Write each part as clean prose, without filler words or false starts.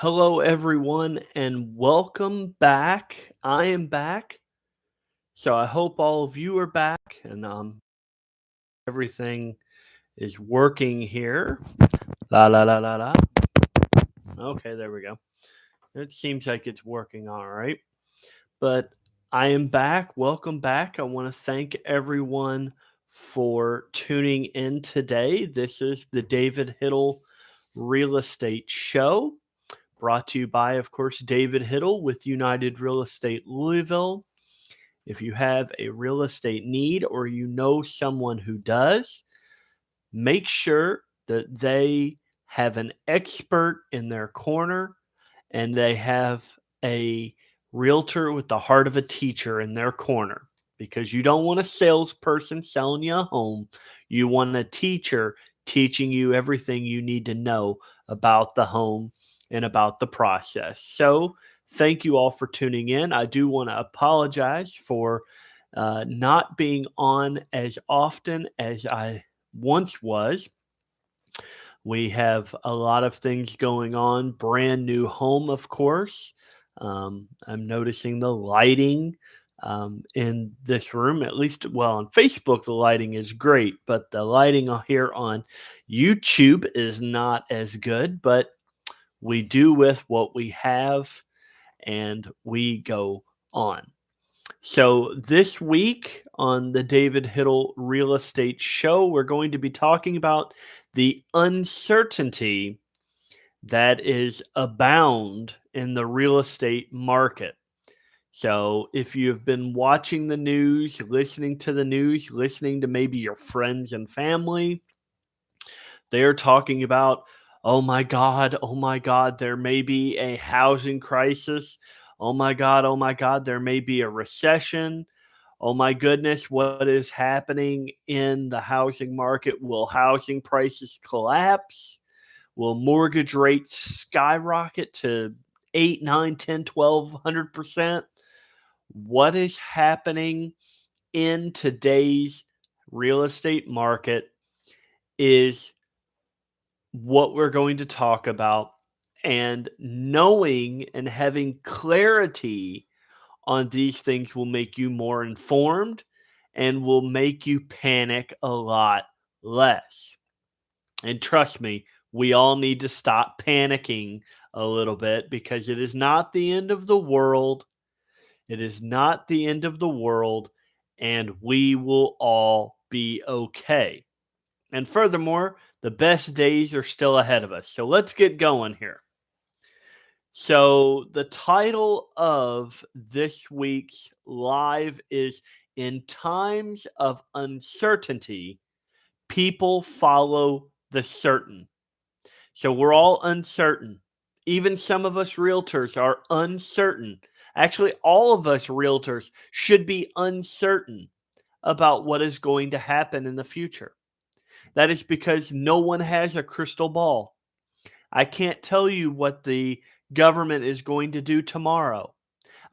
Hello, everyone, and welcome back. I am back. So I hope all of you are back and everything is working here. La la la la la. Okay, there we go. It seems like it's working all right. But I am back. Welcome back. I want to thank everyone for tuning in today. This is the David Hittle Real Estate Show. Brought to you by, of course, David Hittle with United Real Estate Louisville. If you have a real estate need or you know someone who does, make sure that they have an expert in their corner and they have a realtor with the heart of a teacher in their corner, because you don't want a salesperson selling you a home. You want a teacher teaching you everything you need to know about the home and about the process. So thank you all for tuning in. I do want to apologize for not being on as often as I once was. We have a lot of things going on. Brand new home, of course. I'm noticing the lighting in this room, at least, well, on Facebook, the lighting is great, but the lighting here on YouTube is not as good. But we do with what we have and we go on. So, this week on the David Hittle Real Estate Show, we're going to be talking about the uncertainty that is abound in the real estate market. So, if you've been watching the news, listening to the news, listening to maybe your friends and family, they're talking about, oh my God, there may be a housing crisis. Oh my God, there may be a recession. Oh my goodness, what is happening in the housing market? Will housing prices collapse? Will mortgage rates skyrocket to 8, 9, 10, 12, 100%? What is happening in today's real estate market is what we're going to talk about, and knowing and having clarity on these things will make you more informed and will make you panic a lot less. And trust me, we all need to stop panicking a little bit, because it is not the end of the world. It is not the end of the world, and we will all be okay. And furthermore, the best days are still ahead of us. So let's get going here. So, the title of this week's live is "In Times of Uncertainty, People Follow the Certain." So, we're all uncertain. Even some of us realtors are uncertain. Actually, all of us realtors should be uncertain about what is going to happen in the future. That is because no one has a crystal ball. I can't tell you what the government is going to do tomorrow.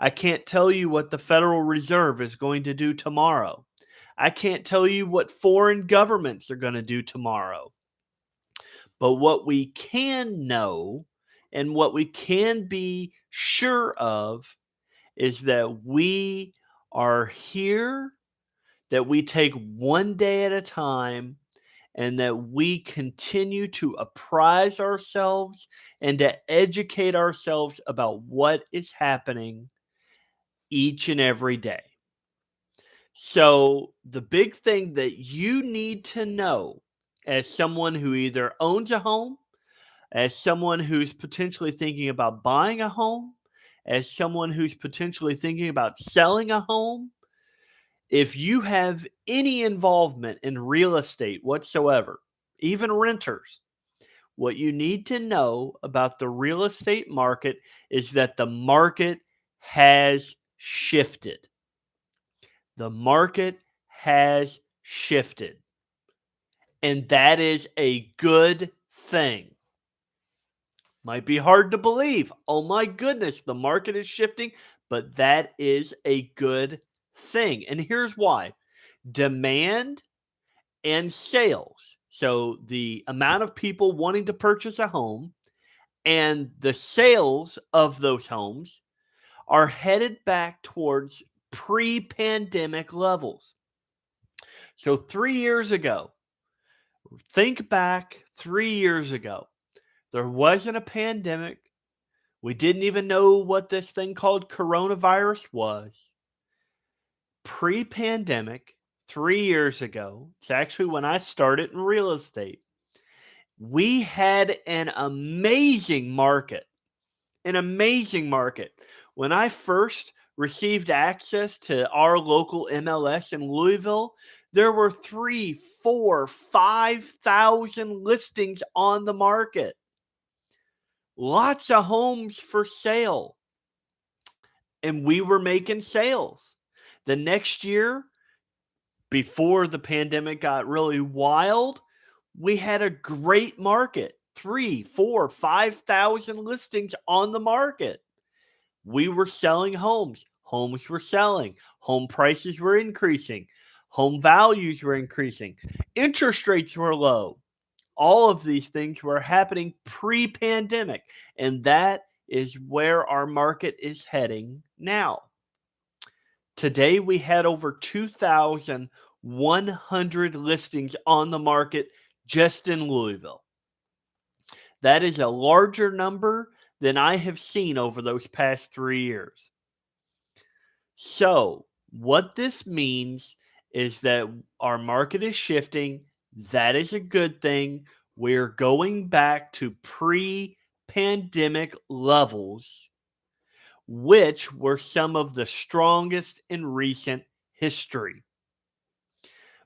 I can't tell you what the Federal Reserve is going to do tomorrow. I can't tell you what foreign governments are going to do tomorrow. But what we can know and what we can be sure of is that we are here, that we take one day at a time, and that we continue to apprise ourselves and to educate ourselves about what is happening each and every day. So, the big thing that you need to know, as someone who either owns a home, as someone who's potentially thinking about buying a home, as someone who's potentially thinking about selling a home, if you have any involvement in real estate whatsoever, even renters, what you need to know about the real estate market is that the market has shifted. The market has shifted. And that is a good thing. Might be hard to believe. Oh my goodness, the market is shifting, but that is a good thing. And here's why: demand and sales. So the amount of people wanting to purchase a home And the sales of those homes are headed back towards pre-pandemic levels. So 3 years ago, think back 3 years ago. There wasn't a pandemic. We didn't even know what this thing called coronavirus was. Pre-pandemic, 3 years ago, it's actually when I started in real estate, we had an amazing market. An amazing market. When I first received access to our local MLS in Louisville, there were 3, 4, 5,000 listings on the market. Lots of homes for sale. And we were making sales. The next year, before the pandemic got really wild, we had a great market. 3, 4, 5,000 listings on the market. We were selling homes. Homes were selling. Home prices were increasing. Home values were increasing. Interest rates were low. All of these things were happening pre-pandemic, and that is where our market is heading now. Today, we had over 2,100 listings on the market just in Louisville. That is a larger number than I have seen over those past 3 years. So, what this means is that our market is shifting. That is a good thing. We're going back to pre pandemic levels, which were some of the strongest in recent history.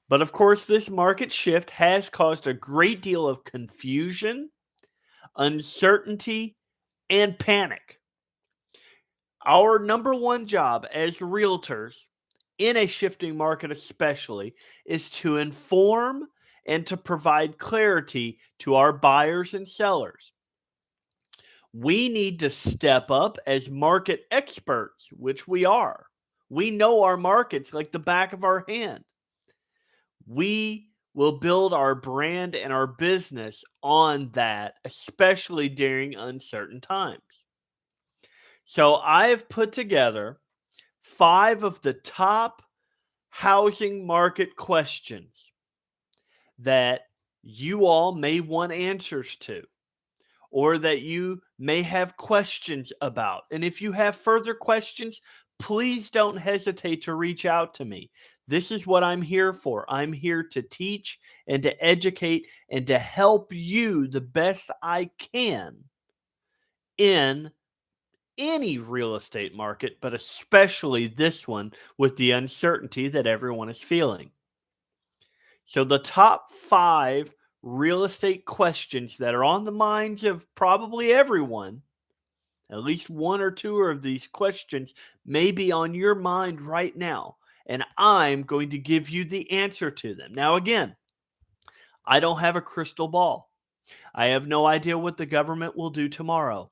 But of course, this market shift has caused a great deal of confusion, uncertainty, and panic. Our number one job as realtors, in a shifting market especially, is to inform and to provide clarity to our buyers and sellers. We need to step up as market experts, which we are. We know our markets like the back of our hand. We will build our brand and our business on that, especially during uncertain times. So I've put together 5 of the top housing market questions that you all may want answers to, or that you may have questions about. And if you have further questions, please don't hesitate to reach out to me. This is what I'm here for. I'm here to teach and to educate and to help you the best I can in any real estate market, but especially this one with the uncertainty that everyone is feeling. So, the top 5 real estate questions that are on the minds of probably everyone, at least one or two of these questions may be on your mind right now. And I'm going to give you the answer to them. Now, again, I don't have a crystal ball. I have no idea what the government will do tomorrow.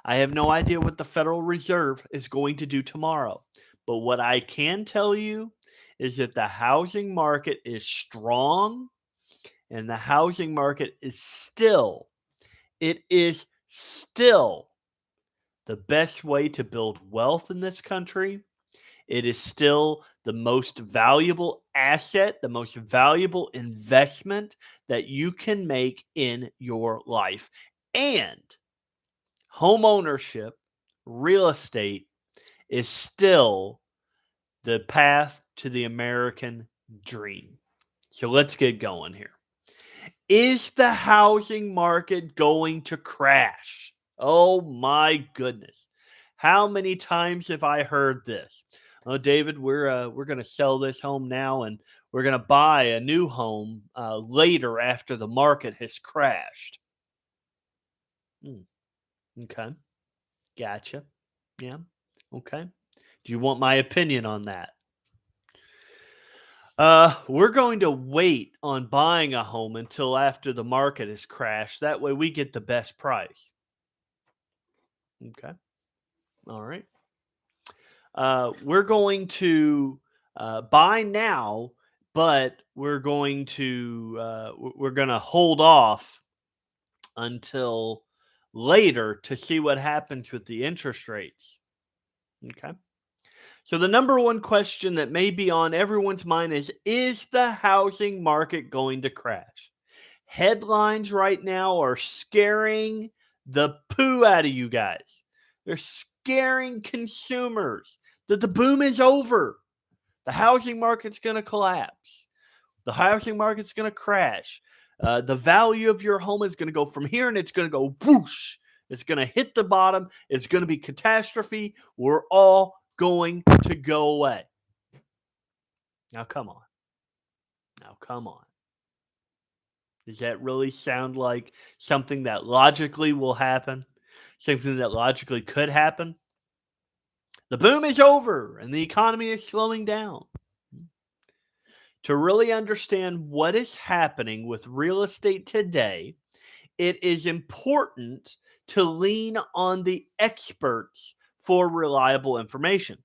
I have no idea what the Federal Reserve is going to do tomorrow. But what I can tell you is that the housing market is strong, and the housing market is still, it is still the best way to build wealth in this country. It is still the most valuable asset, the most valuable investment that you can make in your life. And home ownership, real estate, is still the path to the American dream. So let's get going here. Is the housing market going to crash? Oh my goodness. How many times have I heard this? Oh, David, we're going to sell this home now, and we're going to buy a new home later after the market has crashed. Okay. Gotcha. Yeah. Okay. Do you want my opinion on that? We're going to wait on buying a home until after the market has crashed. That way we get the best price. Okay. All right. We're going to buy now, but we're going to hold off until later to see what happens with the interest rates. Okay. So the number one question that may be on everyone's mind is the housing market going to crash? Headlines right now are scaring the poo out of you guys. They're scaring consumers that the boom is over. The housing market's going to collapse. The housing market's going to crash. The value of your home is going to go from here and it's going to go whoosh. It's going to hit the bottom. It's going to be catastrophe. We're all going to go away. Now, come on. Now, come on. Does that really sound like something that logically will happen? Something that logically could happen? The boom is over and the economy is slowing down. To really understand what is happening with real estate today, it is important to lean on the experts for reliable information.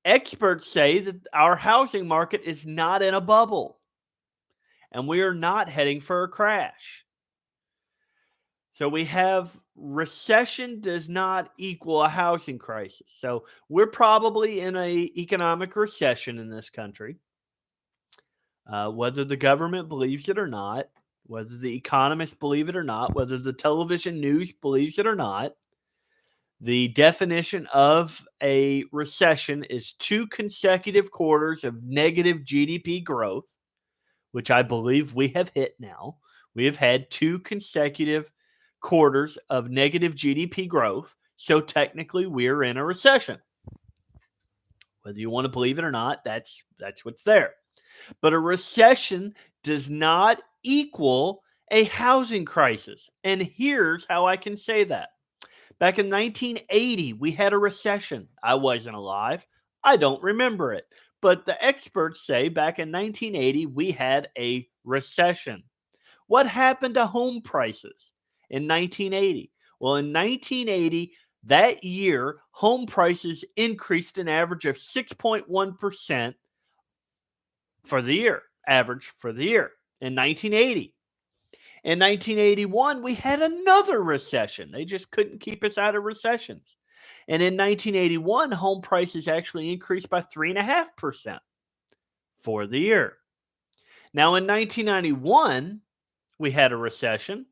Experts say that our housing market is not in a bubble and we are not heading for a crash. So we have recession does not equal a housing crisis. So we're probably in an economic recession in this country. Whether the government believes it or not, whether the economists believe it or not, whether the television news believes it or not, the definition of a recession is 2 consecutive quarters of negative GDP growth, which I believe we have hit now. We have had 2 consecutive quarters of negative GDP growth. So technically, we're in a recession. Whether you want to believe it or not, that's what's there. But a recession does not equal a housing crisis. And here's how I can say that. Back in 1980, we had a recession. I wasn't alive. I don't remember it. But the experts say back in 1980, we had a recession. What happened to home prices in 1980? Well, in 1980, that year, home prices increased an average of 6.1% for the year, average for the year in 1980. In 1981, we had another recession. They just couldn't keep us out of recessions. And in 1981, home prices actually increased by 3.5% for the year. Now, in 1991, we had a recession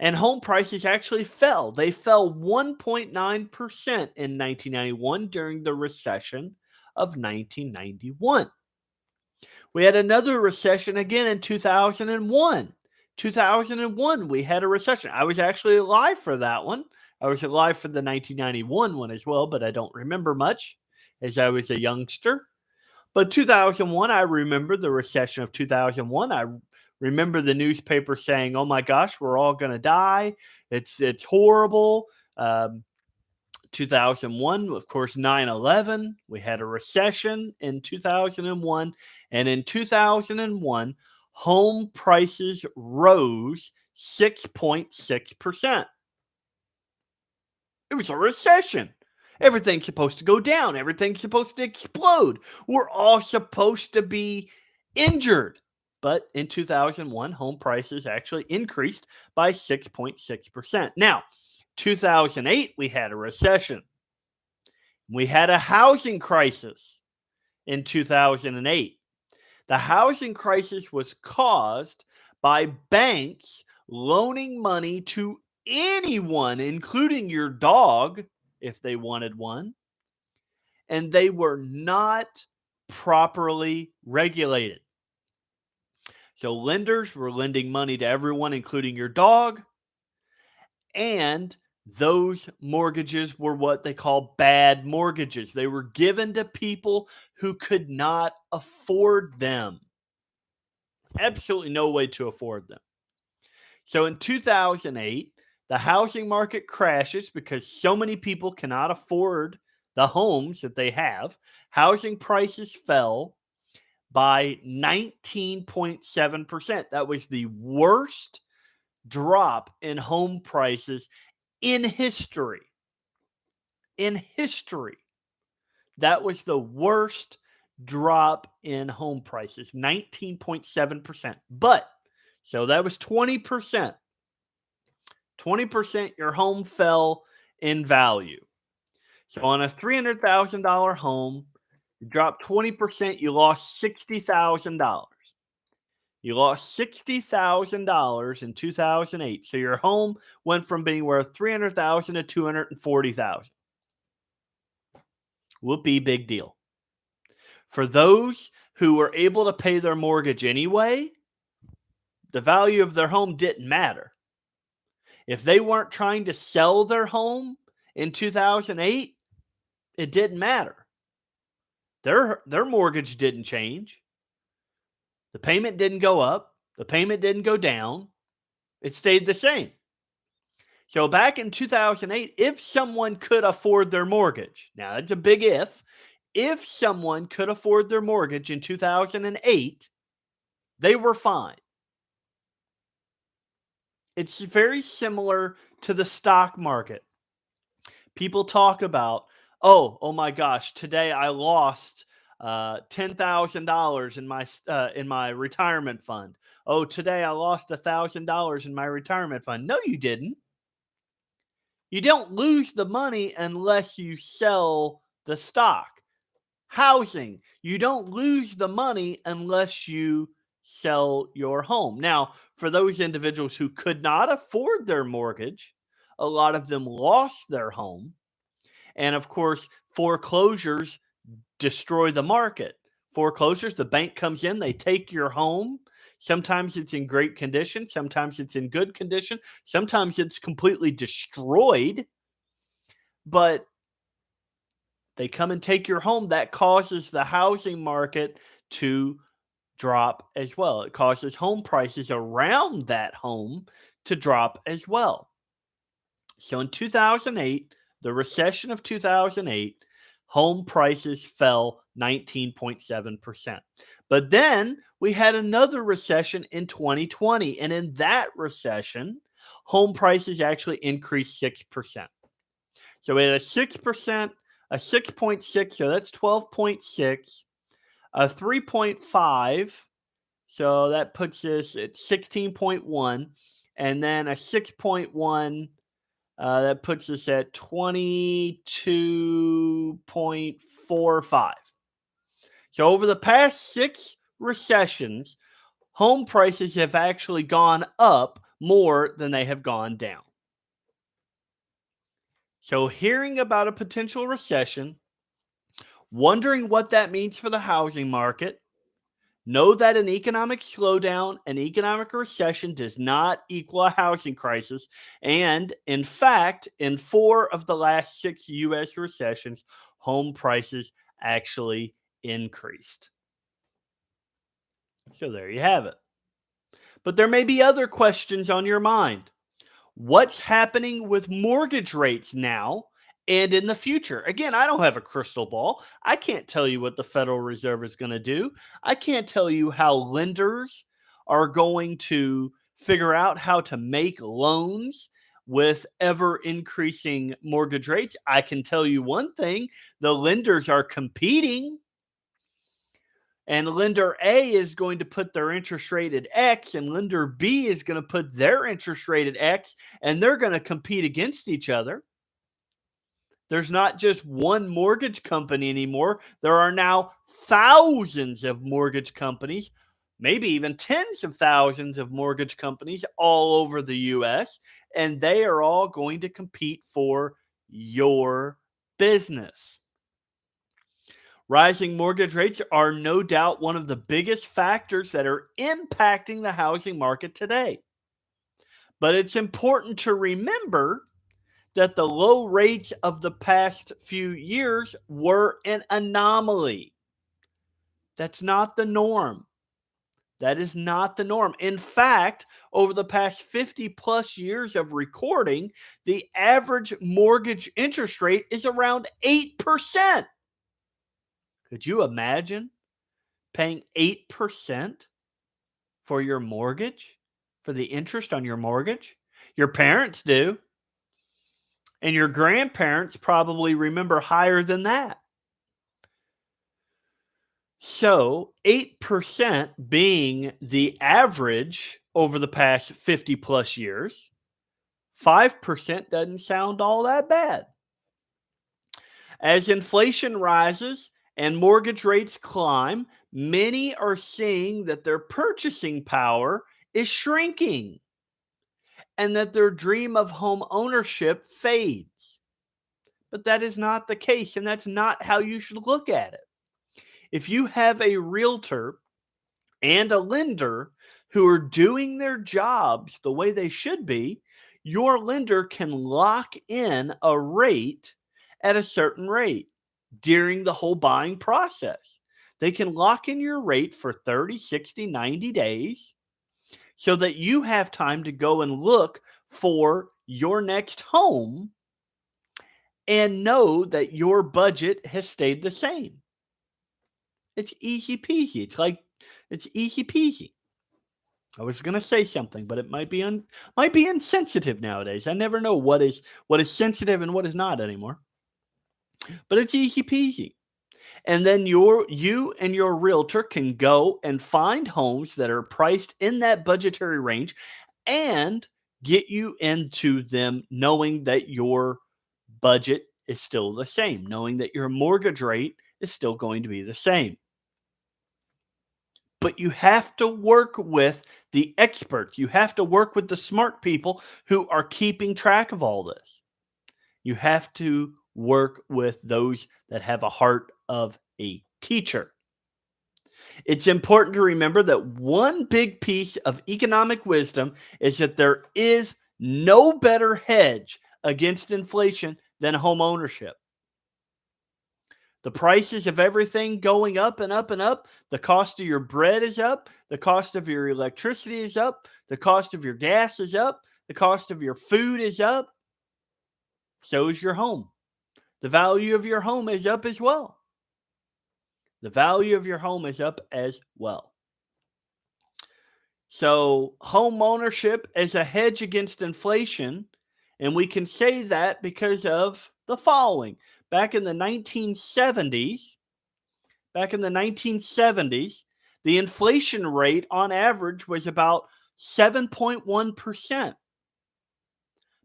and home prices actually fell. They fell 1.9% in 1991 during the recession of 1991. We had another recession again in 2001. 2001, we had a recession. I was actually alive for that one. I was alive for the 1991 one as well, but I don't remember much as I was a youngster. But 2001, I remember the recession of 2001. I remember the newspaper saying, "Oh my gosh, we're all going to die. It's horrible." 2001, of course, 9/11. We had a recession in 2001. And in 2001, home prices rose 6.6%. It was a recession. Everything's supposed to go down. Everything's supposed to explode. We're all supposed to be injured. But in 2001, home prices actually increased by 6.6%. Now, 2008, we had a recession. We had a housing crisis in 2008. The housing crisis was caused by banks loaning money to anyone, including your dog, if they wanted one, and they were not properly regulated. So lenders were lending money to everyone, including your dog, and those mortgages were what they call bad mortgages. They were given to people who could not afford them. Absolutely no way to afford them. So in 2008, the housing market crashes because so many people cannot afford the homes that they have. Housing prices fell by 19.7%. That was the worst drop in home prices in history. In history, that was the worst drop in home prices, 19.7%. But, so that was 20%. 20% your home fell in value. So on a $300,000 home, you dropped 20%, you lost $60,000. You lost $60,000 in 2008. So your home went from being worth 300,000 to 240,000. Whoopee, big deal. For those who were able to pay their mortgage anyway, the value of their home didn't matter. If they weren't trying to sell their home in 2008, it didn't matter. Their mortgage didn't change. The payment didn't go up. The payment didn't go down. It stayed the same. So back in 2008, if someone could afford their mortgage, now that's a big if someone could afford their mortgage in 2008, they were fine. It's very similar to the stock market. People talk about, oh my gosh, today I lost $10,000 in my retirement fund. Oh, today I lost $1,000 in my retirement fund. No, you didn't. You don't lose the money unless you sell the stock. Housing, you don't lose the money unless you sell your home. Now, for those individuals who could not afford their mortgage, a lot of them lost their home. And of course, foreclosures destroy the market. Foreclosures, the bank comes in, they take your home. Sometimes it's in great condition, sometimes it's in good condition, sometimes it's completely destroyed. But they come and take your home. That causes the housing market to drop as well. It causes home prices around that home to drop as well. So in 2008, the recession of 2008, home prices fell 19.7%. But then we had another recession in 2020. And in that recession, home prices actually increased 6%. So we had a 6%, a 6.6, so that's 12.6, a 3.5, so that puts us at 16.1, and then a 6.1, that puts us at 22.45. So over the past 6 recessions, home prices have actually gone up more than they have gone down. So hearing about a potential recession, wondering what that means for the housing market, know that an economic slowdown, an economic recession does not equal a housing crisis. And in fact, in 4 of the last 6 U.S. recessions, home prices actually increased. So there you have it. But there may be other questions on your mind. What's happening with mortgage rates now and in the future? Again, I don't have a crystal ball. I can't tell you what the Federal Reserve is going to do. I can't tell you how lenders are going to figure out how to make loans with ever increasing mortgage rates. I can tell you one thing, the lenders are competing. And lender A is going to put their interest rate at X, and lender B is going to put their interest rate at X, and they're going to compete against each other. There's not just one mortgage company anymore. There are now thousands of mortgage companies, maybe even tens of thousands of mortgage companies all over the US, and they are all going to compete for your business. Rising mortgage rates are no doubt one of the biggest factors that are impacting the housing market today. But it's important to remember that the low rates of the past few years were an anomaly. That's not the norm. That is not the norm. In fact, over the past 50 plus years of recording, the average mortgage interest rate is around 8%. Could you imagine paying 8% for your mortgage, for the interest on your mortgage? Your parents do. And your grandparents probably remember higher than that. So 8% being the average over the past 50 plus years, 5% doesn't sound all that bad. As inflation rises and mortgage rates climb, many are seeing that their purchasing power is shrinking and that their dream of home ownership fades. But that is not the case, and that's not how you should look at it. If you have a realtor and a lender who are doing their jobs the way they should be, your lender can lock in a rate at a certain rate during the whole buying process. They can lock in your rate for 30, 60, 90 days so that you have time to go and look for your next home and know that your budget has stayed the same. It's easy peasy. It's easy peasy. I was going to say something, but it might be insensitive nowadays. I never know what is sensitive and what is not anymore. But it's easy peasy. And then you and your realtor can go and find homes that are priced in that budgetary range and get you into them knowing that your budget is still the same, knowing that your mortgage rate is still going to be the same. But you have to work with the experts. You have to work with the smart people who are keeping track of all this. You have to work with those that have a heart of a teacher. It's important to remember that one big piece of economic wisdom is that there is no better hedge against inflation than home ownership. The prices of everything going up and up and up. The cost of your bread is up. The cost of your electricity is up. The cost of your gas is up. The cost of your food is up. So is your home. The value of your home is up as well. The value of your home is up as well. So home ownership is a hedge against inflation. And we can say that because of the following. Back in the 1970s, the inflation rate on average was about 7.1%.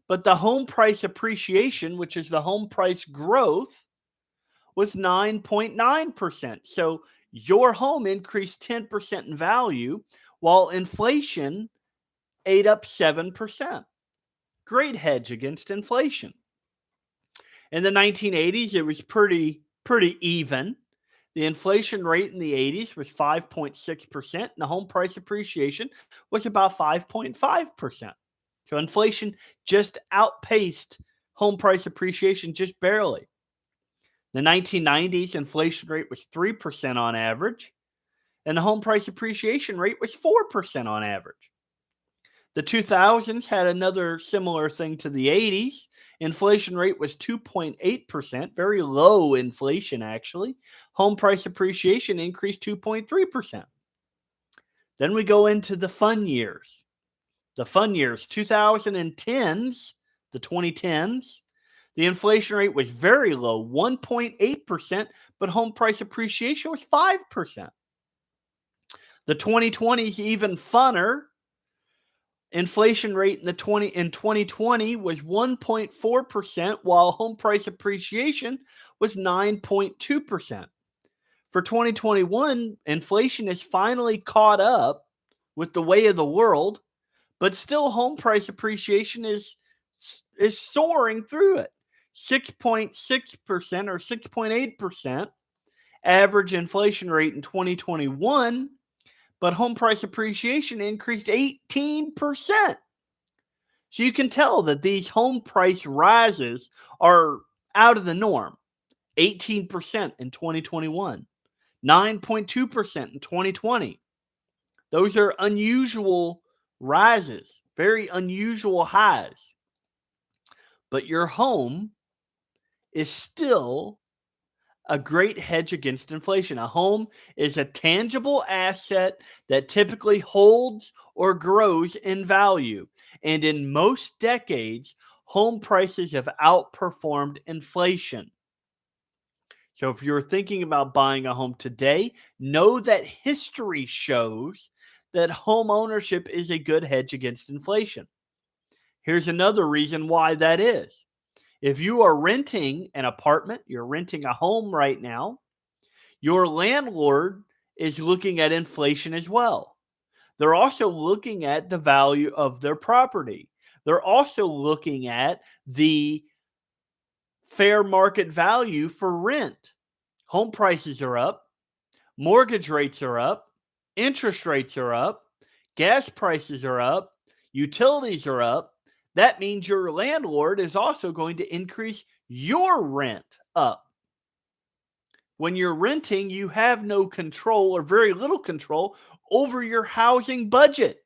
But the home price appreciation, which is the home price growth, was 9.9%. So your home increased 10% in value while inflation ate up 7%. Great hedge against inflation. In the 1980s, it was pretty even. The inflation rate in the 80s was 5.6%, and the home price appreciation was about 5.5%. So inflation just outpaced home price appreciation just barely. The 1990s inflation rate was 3% on average, and the home price appreciation rate was 4% on average. The 2000s had another similar thing to the 80s. Inflation rate was 2.8%, very low inflation actually. Home price appreciation increased 2.3%. Then we go into the fun years. The fun years, 2010s, the 2010s, the inflation rate was very low, 1.8%, but home price appreciation was 5%. The 2020s, even funner. Inflation rate in 2020 was 1.4%, while home price appreciation was 9.2%. For 2021, inflation has finally caught up with the way of the world, but still home price appreciation is soaring through it. 6.6% or 6.8% average inflation rate in 2021, but home price appreciation increased 18%. So you can tell that these home price rises are out of the norm. 18% in 2021, 9.2% in 2020. Those are unusual rises, very unusual highs. But your home is still a great hedge against inflation. A home is a tangible asset that typically holds or grows in value. And in most decades, home prices have outperformed inflation. So if you're thinking about buying a home today, know that history shows that home ownership is a good hedge against inflation. Here's another reason why that is. If you are renting an apartment, you're renting a home right now, your landlord is looking at inflation as well. They're also looking at the value of their property. They're also looking at the fair market value for rent. Home prices are up, mortgage rates are up, interest rates are up, gas prices are up, utilities are up. That means your landlord is also going to increase your rent up. When you're renting, you have no control or very little control over your housing budget.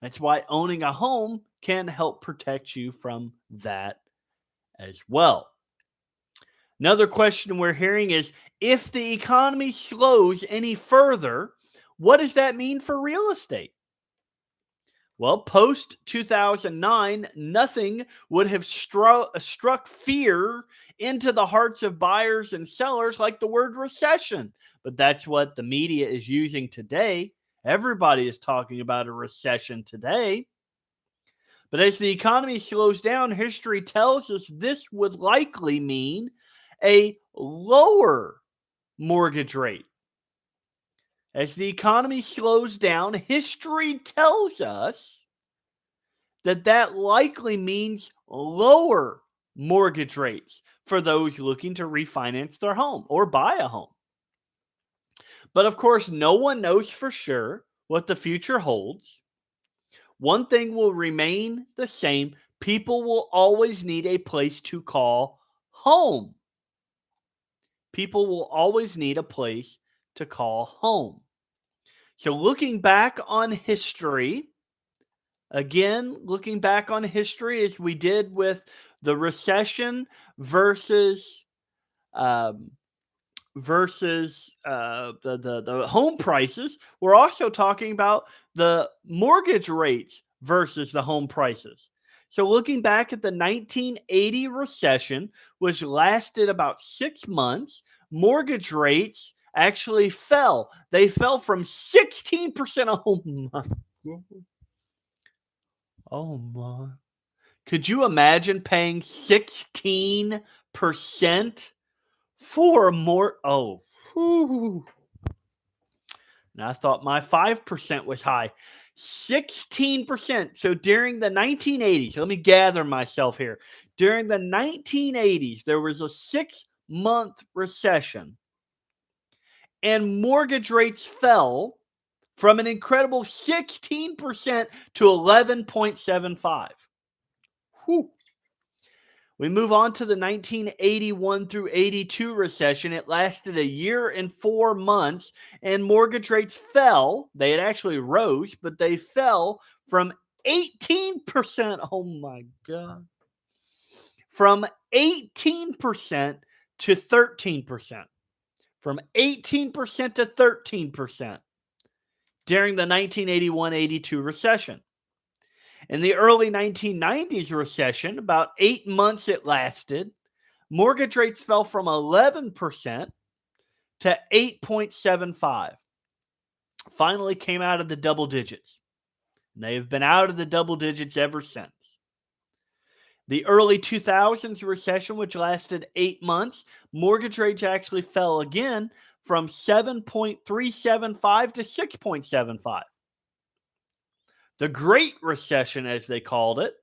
That's why owning a home can help protect you from that as well. Another question we're hearing is, if the economy slows any further, what does that mean for real estate? Well, post 2009, nothing would have struck fear into the hearts of buyers and sellers like the word recession. But that's what the media is using today. Everybody is talking about a recession today. But as the economy slows down, history tells us this would likely mean a lower mortgage rate. As the economy slows down, history tells us that likely means lower mortgage rates for those looking to refinance their home or buy a home. But of course, no one knows for sure what the future holds. One thing will remain the same. People will always need a place to call home. People will always need a place to call home. So looking back on history, as we did with the recession versus the home prices, we're also talking about the mortgage rates versus the home prices. So looking back at the 1980 recession, which lasted about 6 months, mortgage rates actually fell. They fell from 16% of home. Oh my. Could you imagine paying 16% for more? Oh. Whew. And I thought my 5% was high. 16%. So during the 1980s, let me gather myself here. During the 1980s, there was a 6-month recession, and mortgage rates fell from an incredible 16% to 11.75. Whew. We move on to the 1981 through 82 recession. It lasted a year and 4 months, and mortgage rates fell. They had actually rose, but they fell from 18%. Oh my God. From 18% to 13%. From 18% to 13% during the 1981-82 recession. In the early 1990s recession, about 8 months it lasted, mortgage rates fell from 11% to 8.75. Finally came out of the double digits. And they have been out of the double digits ever since. The early 2000s recession, which lasted 8 months, mortgage rates actually fell again from 7.375 to 6.75. The Great Recession, as they called it,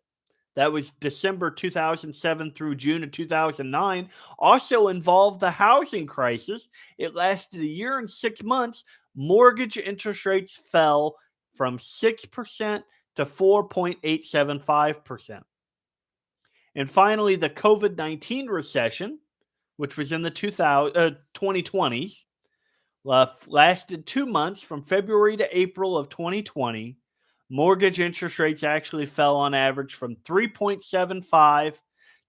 that was December 2007 through June of 2009, also involved the housing crisis. It lasted a year and 6 months. Mortgage interest rates fell from 6% to 4.875%. And finally, the COVID-19 recession, which was in the 2020s, lasted 2 months from February to April of 2020. Mortgage interest rates actually fell on average from 3.75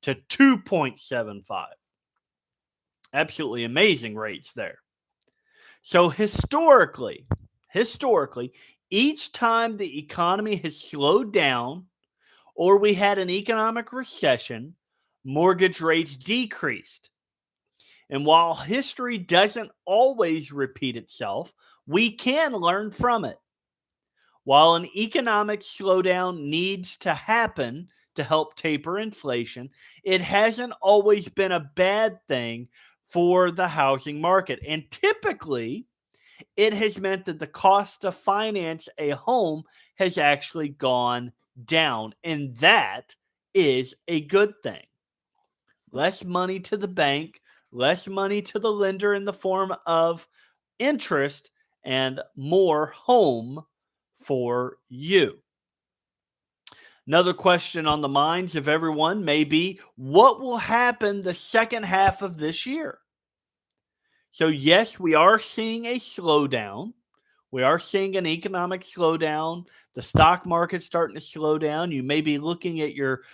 to 2.75. Absolutely amazing rates there. So historically, each time the economy has slowed down or we had an economic recession, mortgage rates decreased. And while history doesn't always repeat itself, we can learn from it. While an economic slowdown needs to happen to help taper inflation, it hasn't always been a bad thing for the housing market. And typically, it has meant that the cost to finance a home has actually gone down. And that is a good thing. Less money to the bank, less money to the lender in the form of interest, and more home for you. Another question on the minds of everyone may be, what will happen the second half of this year? So, yes, we are seeing a slowdown. We are seeing an economic slowdown. The stock market's starting to slow down. You may be looking at your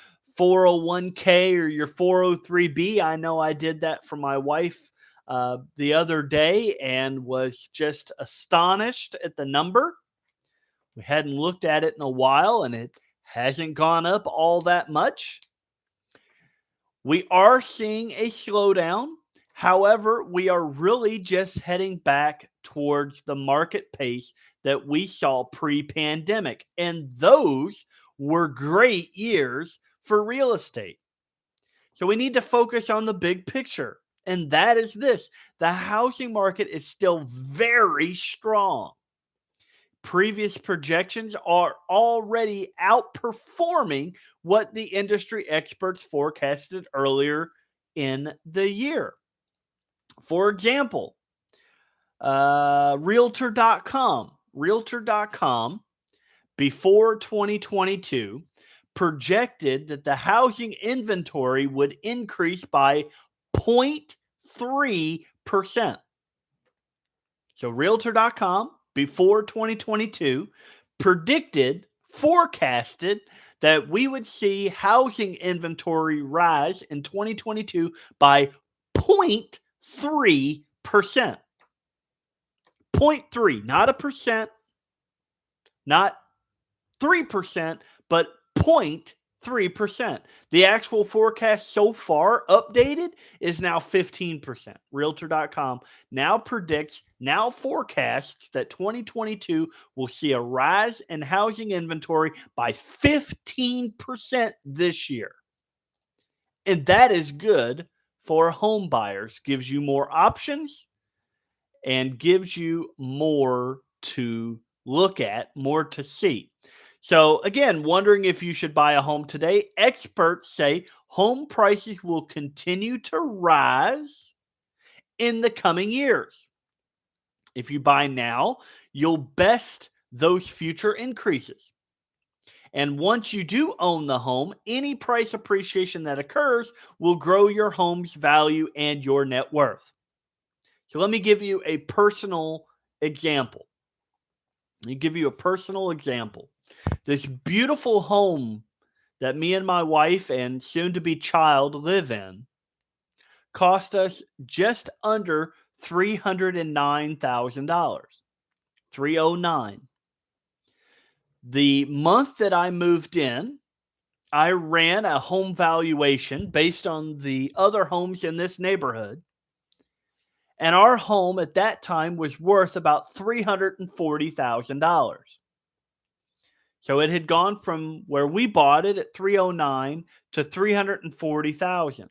401k or your 403b. I know I did that for my wife the other day and was just astonished at the number. We hadn't looked at it in a while, and it hasn't gone up all that much. We are seeing a slowdown. However, we are really just heading back towards the market pace that we saw pre-pandemic. And those were great years for real estate. So we need to focus on the big picture. And that is this: the housing market is still very strong. Previous projections are already outperforming what the industry experts forecasted earlier in the year. For example, Realtor.com before 2022 projected that the housing inventory would increase by 0.3%. So Realtor.com before 2022 forecasted that we would see housing inventory rise in 2022 by 0.3%. 0.3, not a percent, not 3%, but 0.3%. The actual forecast so far updated is now 15%. Realtor.com now forecasts that 2022 will see a rise in housing inventory by 15% this year. And that is good for home buyers. Gives you more options and gives you more to look at, more to see. So, again, wondering if you should buy a home today. Experts say home prices will continue to rise in the coming years. If you buy now, you'll best those future increases. And once you do own the home, any price appreciation that occurs will grow your home's value and your net worth. So let me give you a personal example. This beautiful home that me and my wife and soon-to-be child live in cost us just under $309,000. $309,000. The month that I moved in, I ran a home valuation based on the other homes in this neighborhood. And our home at that time was worth about $340,000. So it had gone from where we bought it at 309 to 340,000,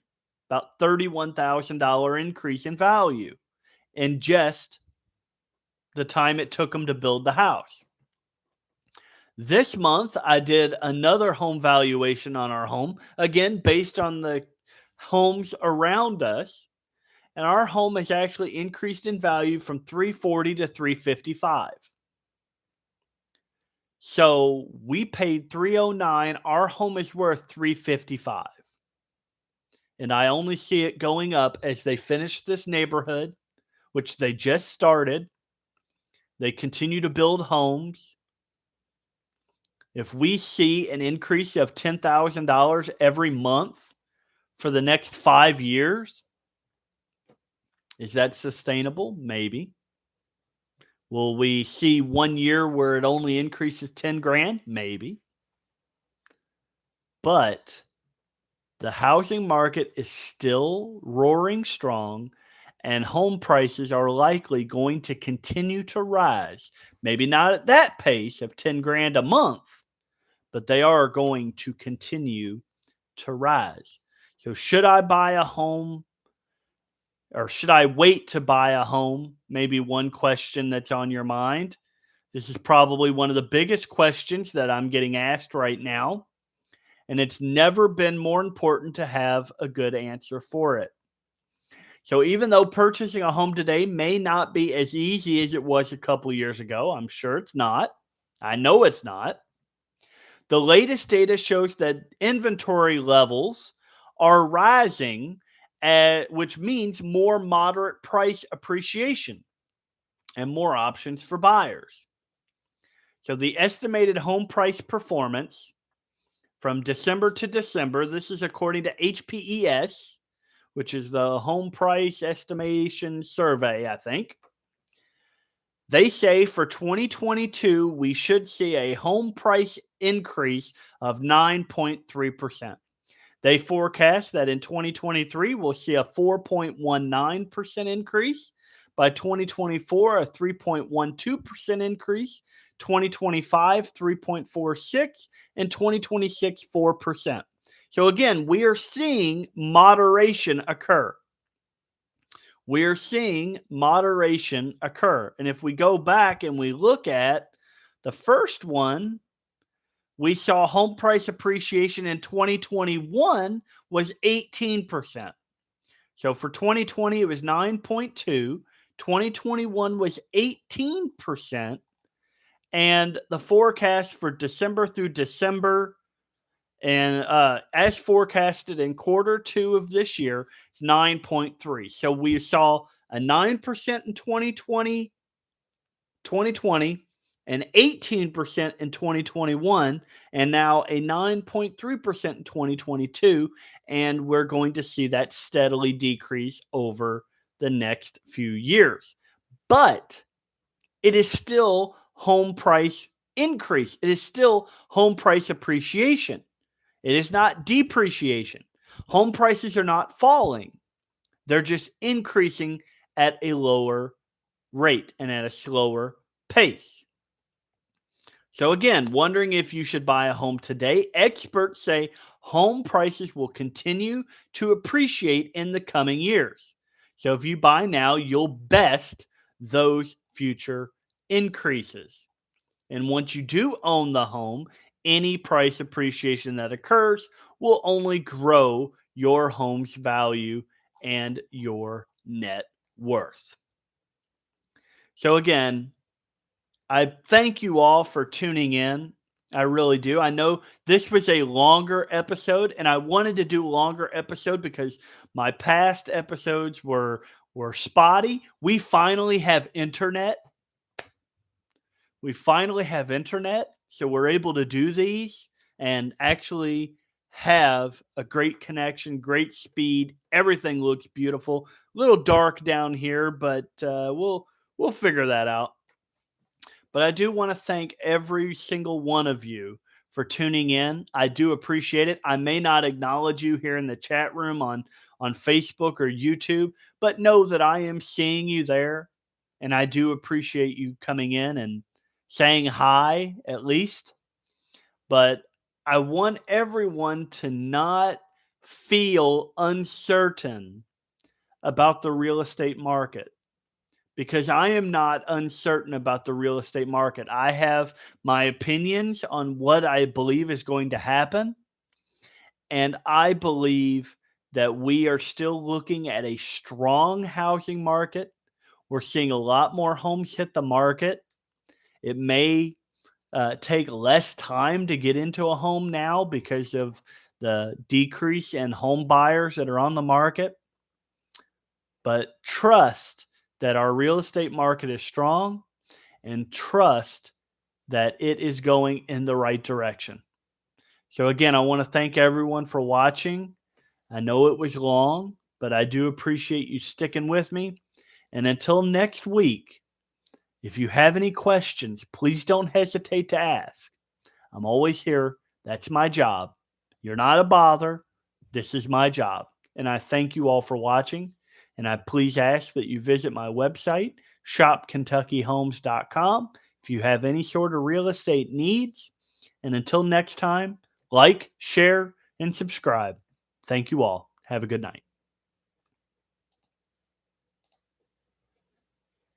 about $31,000 increase in value in just the time it took them to build the house. This month, I did another home valuation on our home, again, based on the homes around us. And our home has actually increased in value from 340 to 355. So we paid 309. Our home is worth 355. And I only see it going up as they finish this neighborhood, which they just started. They continue to build homes. If we see an increase of $10,000 every month for the next 5 years, is that sustainable? Maybe. Will we see 1 year where it only increases 10 grand? Maybe. But the housing market is still roaring strong, and home prices are likely going to continue to rise. Maybe not at that pace of 10 grand a month, but they are going to continue to rise. So, should I buy a home or should I wait to buy a home? Maybe one question that's on your mind. This is probably one of the biggest questions that I'm getting asked right now, and it's never been more important to have a good answer for it. So, even though purchasing a home today may not be as easy as it was a couple years ago, I'm sure it's not. I know it's not. The latest data shows that inventory levels are rising, which means more moderate price appreciation and more options for buyers. So the estimated home price performance from December to December, this is according to HPES, which is the home price estimation survey, I think. They say for 2022, we should see a home price increase of 9.3%. They forecast that in 2023, we'll see a 4.19% increase. By 2024, a 3.12% increase. 2025, 3.46%, and 2026, 4%. So again, we are seeing moderation occur. We're seeing moderation occur. And if we go back and we look at the first one, we saw home price appreciation in 2021 was 18%. So for 2020, it was 9.2. 2021 was 18%. And the forecast for December through December, and as forecasted in quarter two of this year, it's 9.3. So we saw a 9% in 2020, an 18% in 2021, and now a 9.3% in 2022. And we're going to see that steadily decrease over the next few years. But it is still home price increase. It is still home price appreciation. It is not depreciation. Home prices are not falling. They're just increasing at a lower rate and at a slower pace. So again, wondering if you should buy a home today. Experts say home prices will continue to appreciate in the coming years. So if you buy now, you'll best those future increases. And once you do own the home, any price appreciation that occurs will only grow your home's value and your net worth. So again, I thank you all for tuning in. I really do. I know this was a longer episode, and I wanted to do a longer episode because my past episodes were spotty. We finally have internet. So we're able to do these and actually have a great connection, great speed. Everything looks beautiful. A little dark down here, but we'll figure that out. But I do want to thank every single one of you for tuning in. I do appreciate it. I may not acknowledge you here in the chat room on Facebook or YouTube, but know that I am seeing you there. And I do appreciate you coming in and saying hi, at least. But I want everyone to not feel uncertain about the real estate market, because I am not uncertain about the real estate market. I have my opinions on what I believe is going to happen. And I believe that we are still looking at a strong housing market. We're seeing a lot more homes hit the market. It may take less time to get into a home now because of the decrease in home buyers that are on the market. But trust that our real estate market is strong, and trust that it is going in the right direction. So again, I want to thank everyone for watching. I know it was long, but I do appreciate you sticking with me. And until next week, if you have any questions, please don't hesitate to ask. I'm always here. That's my job. You're not a bother. This is my job. And I thank you all for watching. And I please ask that you visit my website, shopkentuckyhomes.com, if you have any sort of real estate needs. And until next time, like, share, and subscribe. Thank you all. Have a good night.